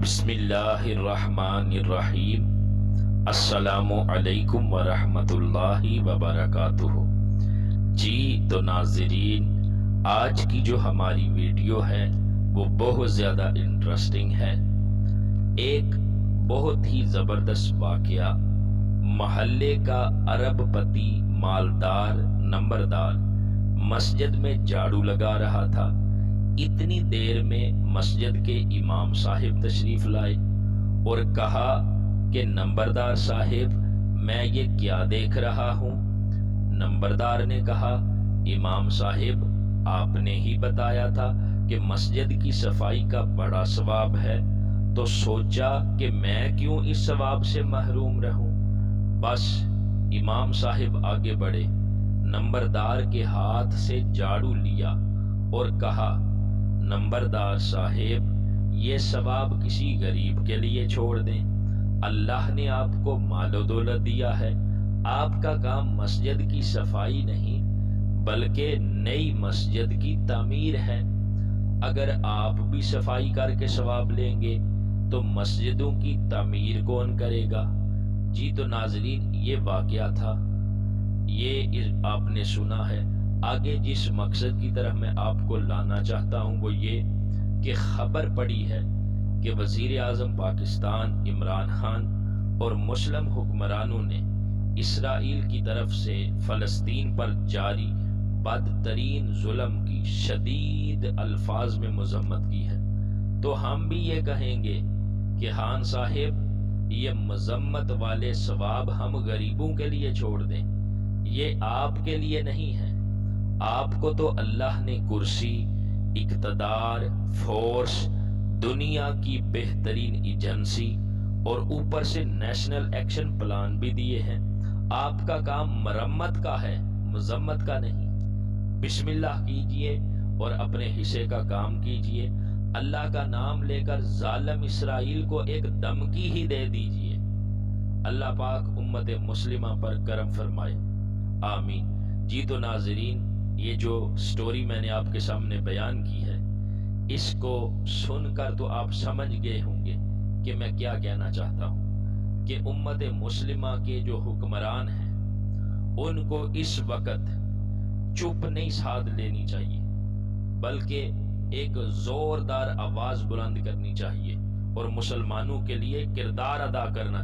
بسم اللہ الرحمن الرحیم۔ السلام علیکم ورحمۃ اللہ وبرکاتہ۔ جی تو ناظرین، آج کی جو ہماری ویڈیو ہے وہ بہت زیادہ انٹرسٹنگ ہے۔ ایک بہت ہی زبردست واقعہ، محلے کا عرب پتی مالدار نمبردار مسجد میں جھاڑو لگا رہا تھا۔ اتنی دیر میں مسجد کے امام صاحب تشریف لائے اور کہا کہ نمبردار صاحب، میں یہ کیا دیکھ رہا ہوں؟ نمبردار نے کہا، امام صاحب آپ نے ہی بتایا تھا کہ مسجد کی صفائی کا بڑا ثواب ہے، تو سوچا کہ میں کیوں اس ثواب سے محروم رہوں۔ بس امام صاحب آگے بڑھے، نمبردار کے ہاتھ سے جھاڑو لیا اور کہا، نمبردار صاحب یہ ثواب کسی غریب کے لیے چھوڑ دیں، اللہ نے آپ کو مال و دولت دیا ہے، آپ کا کام مسجد کی صفائی نہیں بلکہ نئی مسجد کی تعمیر ہے۔ اگر آپ بھی صفائی کر کے ثواب لیں گے تو مسجدوں کی تعمیر کون کرے گا؟ جی تو ناظرین، یہ واقعہ تھا، یہ آپ نے سنا ہے۔ آگے جس مقصد کی طرف میں آپ کو لانا چاہتا ہوں وہ یہ کہ خبر پڑی ہے کہ وزیر اعظم پاکستان عمران خان اور مسلم حکمرانوں نے اسرائیل کی طرف سے فلسطین پر جاری بدترین ظلم کی شدید الفاظ میں مذمت کی ہے۔ تو ہم بھی یہ کہیں گے کہ خان صاحب، یہ مذمت والے ثواب ہم غریبوں کے لیے چھوڑ دیں، یہ آپ کے لیے نہیں ہے۔ آپ کو تو اللہ نے کرسی، اقتدار، فورس، دنیا کی بہترین ایجنسی اور اوپر سے نیشنل ایکشن پلان بھی دیے ہیں۔ آپ کا کام مرمت کا ہے، مذمت کا نہیں۔ بسم اللہ کیجئے اور اپنے حصے کا کام کیجئے۔ اللہ کا نام لے کر ظالم اسرائیل کو ایک دھمکی ہی دے دیجئے۔ اللہ پاک امت مسلمہ پر کرم فرمائے، آمین۔ جی تو ناظرین، یہ جو سٹوری میں نے آپ کے سامنے بیان کی ہے، اس کو سن کر تو آپ سمجھ گئے ہوں گے کہ میں کیا کہنا چاہتا ہوں، کہ امت مسلمہ کے جو حکمران ہیں ان کو اس وقت چپ نہیں سادھ لینی چاہیے، بلکہ ایک زوردار آواز بلند کرنی چاہیے اور مسلمانوں کے لیے کردار ادا کرنا